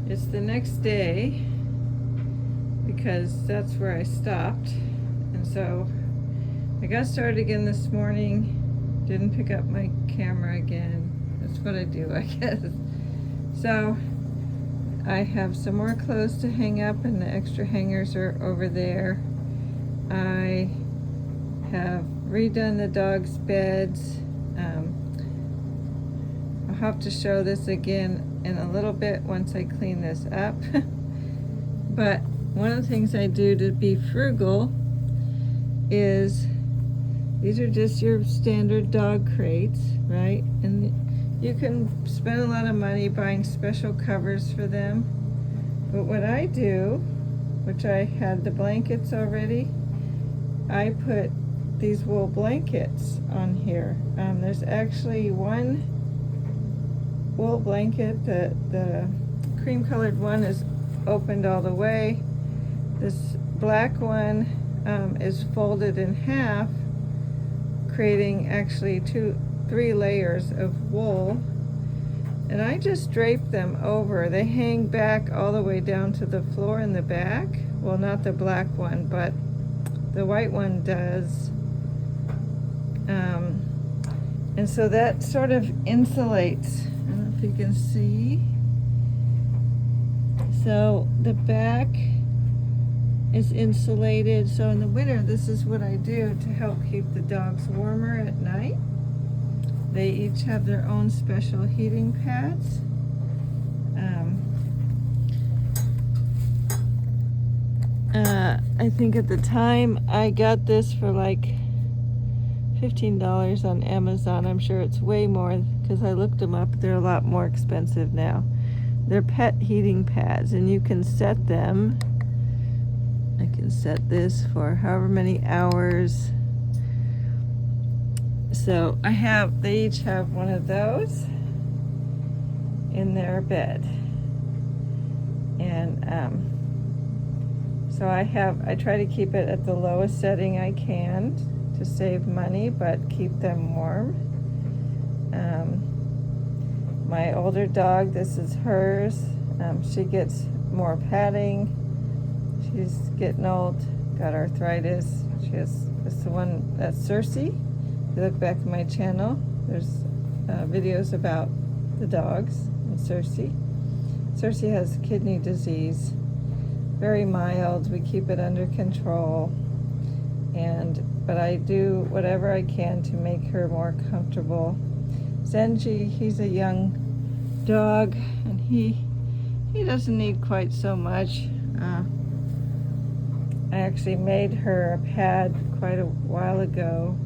it's the next day, because that's where I stopped. And so I got started again this morning, didn't pick up my camera again. That's what I do, I guess. So I have some more clothes to hang up, and the extra hangers are over there. I have redone the dogs' beds. I'll have to show this again in a little bit once I clean this up. But one of the things I do to be frugal is, these are just your standard dog crates, right? And you can spend a lot of money buying special covers for them. But what I do, which I had the blankets already, I put these wool blankets on here. There's actually one wool blanket, the cream colored one is opened all the way. This black one is folded in half, creating actually 3 layers of wool, and I just drape them over. They hang back all the way down to the floor in the back. Well, not the black one, but the white one does. And so that sort of insulates. I don't know if you can see. So the back is insulated. So in the winter, this is what I do to help keep the dogs warmer at night. They each have their own special heating pads. I think at the time I got this for like $15 on Amazon. I'm sure it's way more, because I looked them up. They're a lot more expensive now. They're pet heating pads, and you can set them. I can set this for however many hours. So they each have one of those in their bed. And so I try to keep it at the lowest setting I can to save money, but keep them warm. My older dog, this is hers. She gets more padding. She's getting old, got arthritis. It's the one, that's Circe. If you look back at my channel, there's videos about the dogs and Circe. Circe has kidney disease, very mild. We keep it under control, but I do whatever I can to make her more comfortable. Zenji, he's a young dog, and he doesn't need quite so much. I actually made her a pad quite a while ago,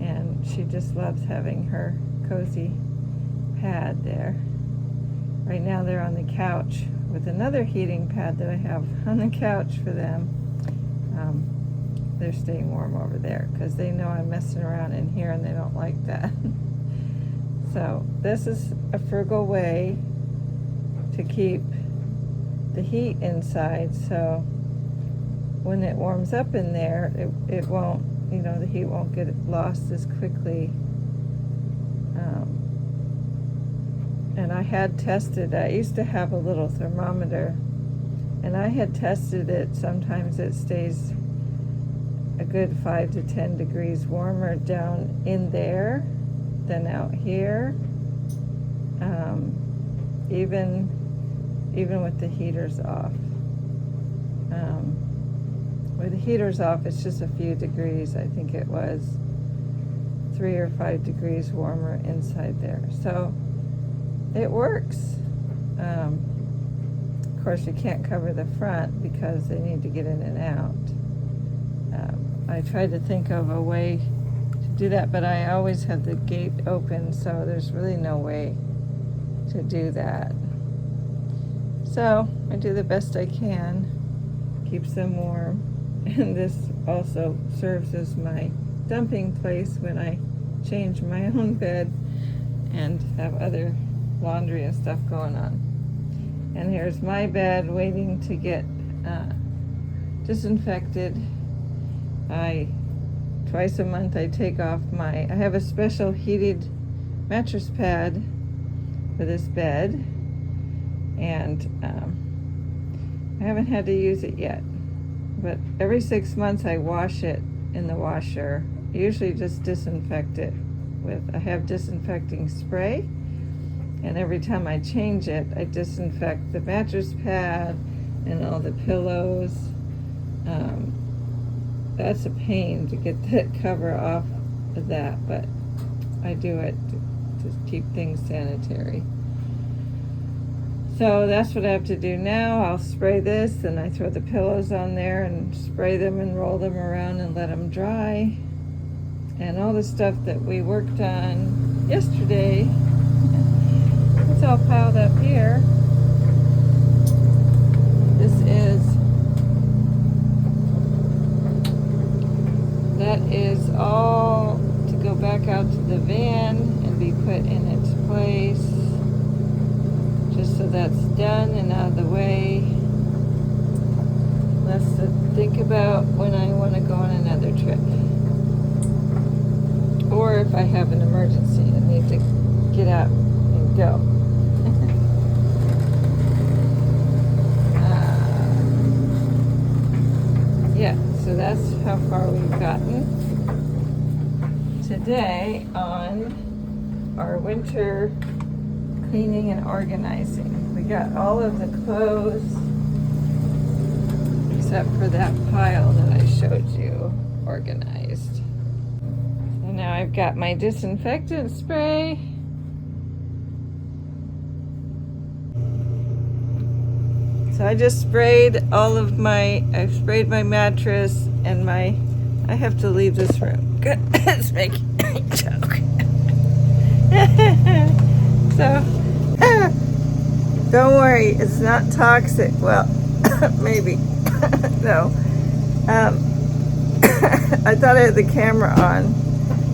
and she just loves having her cozy pad there. Right now they're on the couch with another heating pad that I have on the couch for them. They're staying warm over there because they know I'm messing around in here, and they don't like that. So this is a frugal way to keep the heat inside, so when it warms up in there, it won't, the heat won't get lost as quickly. And I had tested, I used to have a little thermometer, and I had tested it. Sometimes it stays a good 5 to 10 degrees warmer down in there than out here, even with the heaters off. With the heaters off, it's just a few degrees. I think it was 3 or 5 degrees warmer inside there. So it works. Of course, you can't cover the front because they need to get in and out. I tried to think of a way to do that, but I always have the gate open, so there's really no way to do that. So I do the best I can, keeps them warm. And this also serves as my dumping place when I change my own bed and have other laundry and stuff going on. And here's my bed waiting to get disinfected. Twice a month I take off I have a special heated mattress pad for this bed, and I haven't had to use it yet, but every 6 months I wash it in the washer. I usually just disinfect it I have disinfecting spray, and every time I change it, I disinfect the mattress pad and all the pillows. That's a pain to get the cover off of that, but I do it to keep things sanitary. So that's what I have to do now. I'll spray this, and I throw the pillows on there and spray them and roll them around and let them dry. And all the stuff that we worked on yesterday, it's all piled up here. That is all to go back out to the van and be put in its place. Just so that's done and out of the way. Let's think about when I want to go on another trip. Or if I have an emergency and need to get out and go. Yeah, so that's how far we've gotten today on our winter cleaning and organizing. We got all of the clothes except for that pile that I showed you organized. So now I've got my disinfectant spray. So I just sprayed I sprayed my mattress and I have to leave this room. Good, it's making me choke. So, don't worry, it's not toxic. Well, maybe, no. I thought I had the camera on.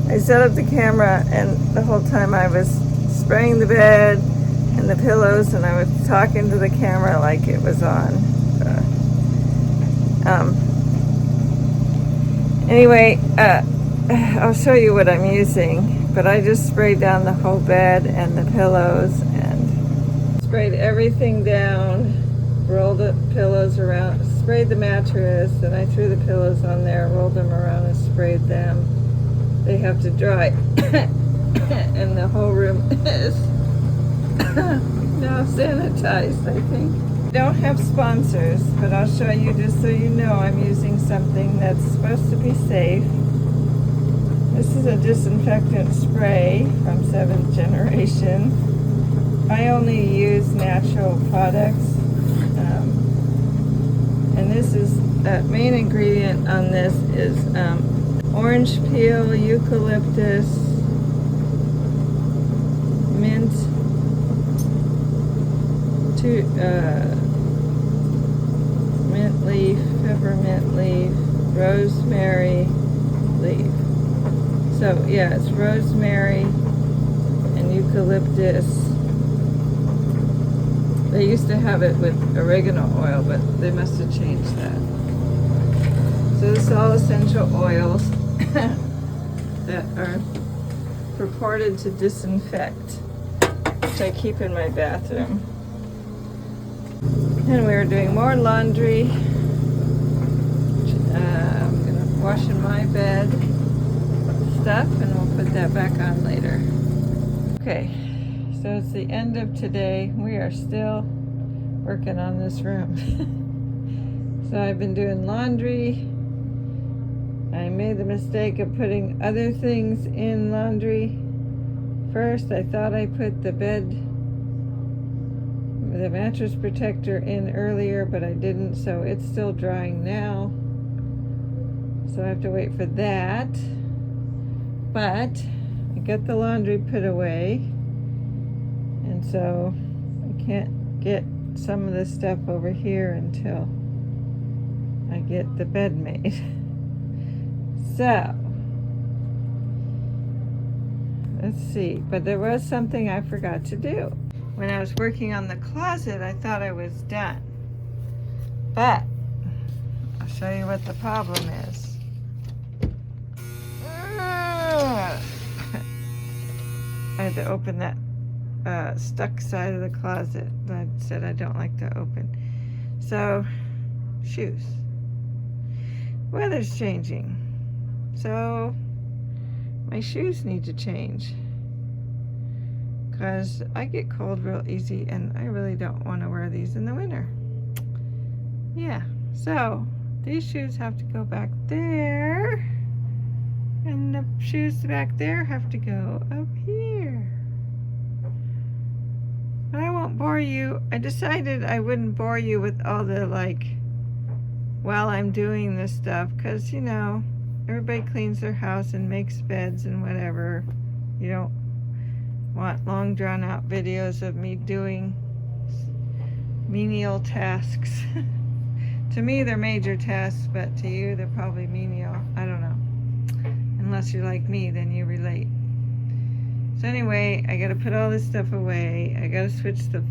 I set up the camera, and the whole time I was spraying the bed and the pillows, and I was talking to the camera like it was on. Anyway, I'll show you what I'm using, but I just sprayed down the whole bed and the pillows and sprayed everything down, rolled the pillows around, sprayed the mattress, and I threw the pillows on there, rolled them around and sprayed them. They have to dry, and the whole room is now sanitized, I think. I don't have sponsors, but I'll show you just so you know I'm using something that's supposed to be safe. This is a disinfectant spray from 7th generation. I only use natural products. And this is, the main ingredient on this is orange peel, eucalyptus, mint, mint leaf, peppermint leaf, rosemary leaf. So yeah, it's rosemary and eucalyptus. They used to have it with oregano oil, but they must have changed that. So this is all essential oils that are purported to disinfect, which I keep in my bathroom. And we were doing more laundry. I'm gonna wash in my bed stuff, and we'll put that back on later. Okay, so it's the end of today. We are still working on this room. So I've been doing laundry. I made the mistake of putting other things in laundry first. I thought I put the mattress protector in earlier, but I didn't, so it's still drying now. So I have to wait for that. But I got the laundry put away, and so I can't get some of this stuff over here until I get the bed made. So let's see, but there was something I forgot to do. When I was working on the closet, I thought I was done, but I'll show you what the problem is. I had to open that stuck side of the closet that I said I don't like to open. So, shoes. Weather's changing. So, my shoes need to change. Because I get cold real easy and I really don't want to wear these in the winter. Yeah, so these shoes have to go back there. And the shoes back there have to go up here. But I won't bore you. I decided I wouldn't bore you with all the while I'm doing this stuff, because you know, everybody cleans their house and makes beds and whatever. You don't want long drawn out videos of me doing menial tasks. To me they're major tasks, but to you they're probably menial. I don't know. Unless you're like me, then you relate. So anyway, I gotta put all this stuff away. I gotta switch the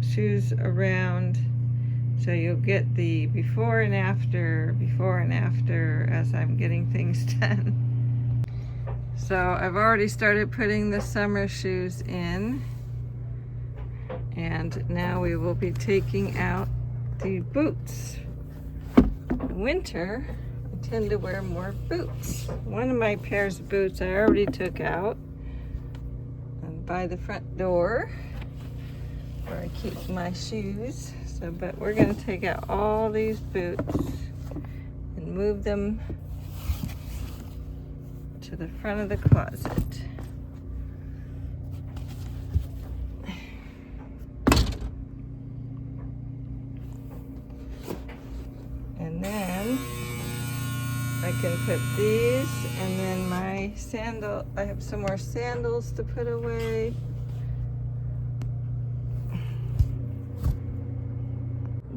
shoes around so you'll get the before and after as I'm getting things done. So I've already started putting the summer shoes in, and now we will be taking out the boots. Winter, I tend to wear more boots. One of my pairs of boots I already took out by the front door where I keep my shoes. So, but we're gonna take out all these boots and move them to the front of the closet. And then I can put these, and then my sandal, I have some more sandals to put away.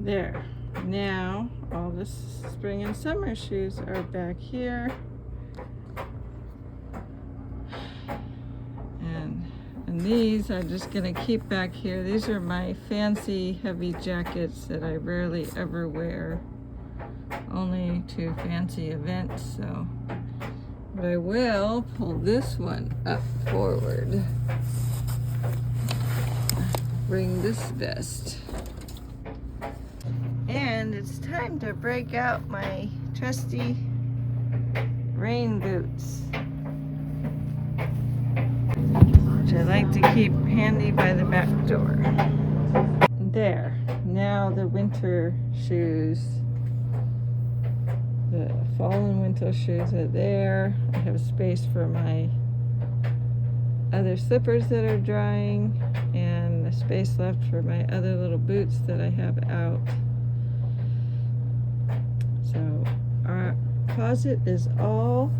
There. Now all the spring and summer shoes are back here. And these I'm just gonna keep back here. These are my fancy heavy jackets that I rarely ever wear, only to fancy events. So, but I will pull this one up forward. Bring this vest. And it's time to break out my trusty rain boots, which I like to keep handy by the back door. There. Now the winter shoes. The fall and winter shoes are there. I have space for my other slippers that are drying, and a space left for my other little boots that I have out. So our closet is all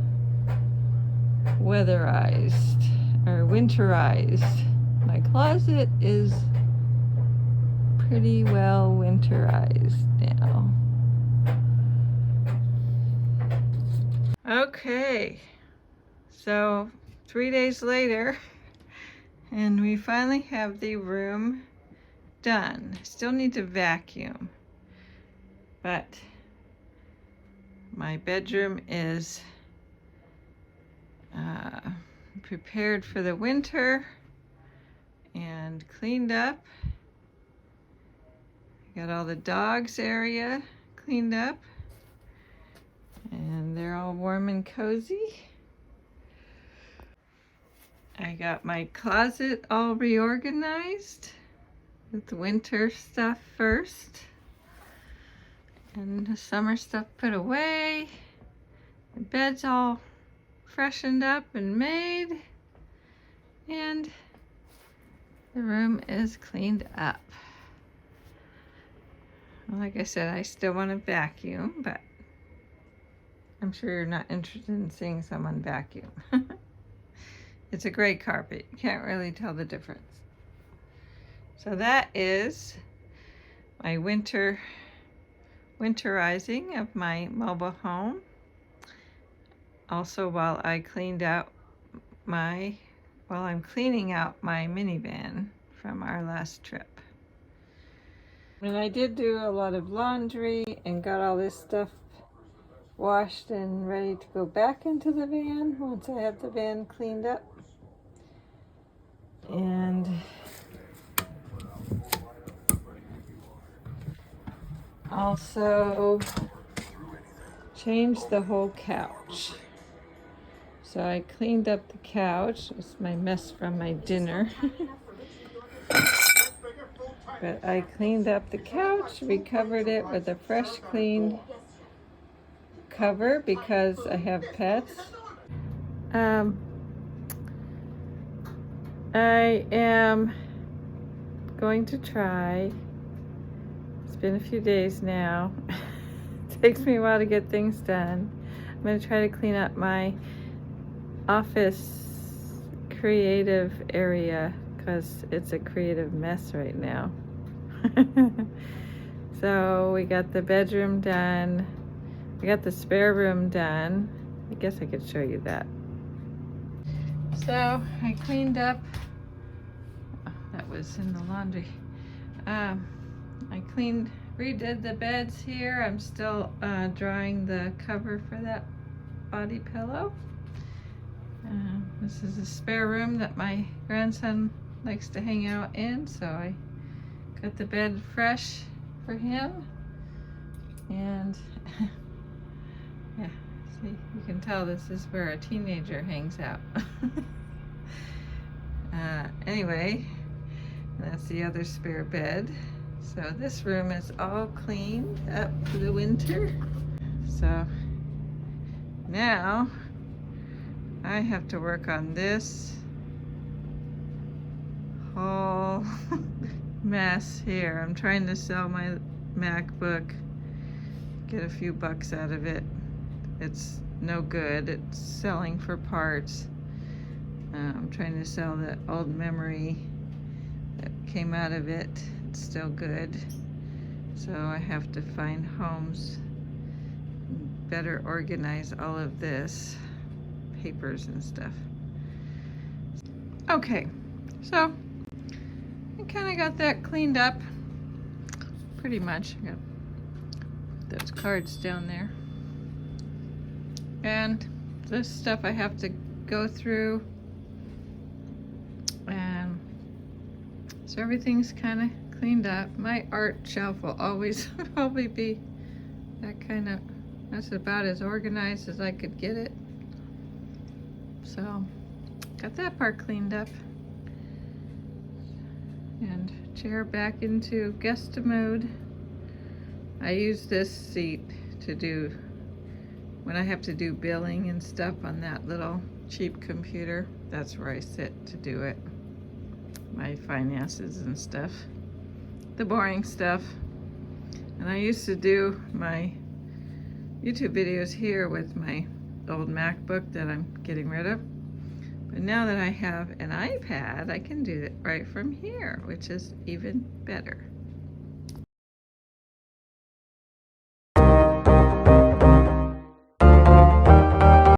weatherized or winterized. My closet is pretty well winterized now. Okay, so 3 days later, and we finally have the room done. Still need to vacuum, but my bedroom is prepared for the winter and cleaned up. Got all the dogs area cleaned up, and they're all warm and cozy. I got my closet all reorganized with the winter stuff first and the summer stuff put away. The bed's all freshened up and made, and the room is cleaned up. Like I said, I still want to vacuum, but I'm sure you're not interested in seeing someone vacuum. It's a gray carpet. You can't really tell the difference. So that is my winterizing of my mobile home. Also, while I'm cleaning out my minivan from our last trip. And I did do a lot of laundry and got all this stuff washed and ready to go back into the van once I have the van cleaned up. And also changed the whole couch. So I cleaned up the couch. It's my mess from my dinner. But I cleaned up the couch, recovered it with a fresh, clean cover because I have pets. I am going to try. It's been a few days now. It takes me a while to get things done. I'm going to try to clean up my office creative area because it's a creative mess right now. So we got the bedroom done. We got the spare room done. I guess I could show you that. So I cleaned up. Oh, that was in the laundry. I redid the beds here. I'm still drawing the cover for that body pillow. This is a spare room that my grandson likes to hang out in, so I got the bed fresh for him. And yeah, see, you can tell this is where a teenager hangs out. Anyway, that's the other spare bed. So this room is all cleaned up for the winter. So now I have to work on this whole mess here. I'm trying to sell my MacBook, get a few bucks out of it. It's no good. It's selling for parts. I'm trying to sell the old memory that came out of it. It's still good. So I have to find homes, better organize all of this, papers and stuff. Okay, so I kind of got that cleaned up, pretty much. I got those cards down there. And this stuff I have to go through. And so everything's kind of cleaned up. My art shelf will always probably be that kind of, that's about as organized as I could get it. So got that part cleaned up. And chair back into guest mode. I use this seat to do, when I have to do billing and stuff on that little cheap computer, that's where I sit to do it. My finances and stuff. The boring stuff. And I used to do my YouTube videos here with my old MacBook that I'm getting rid of. But now that I have an iPad, I can do it right from here, which is even better.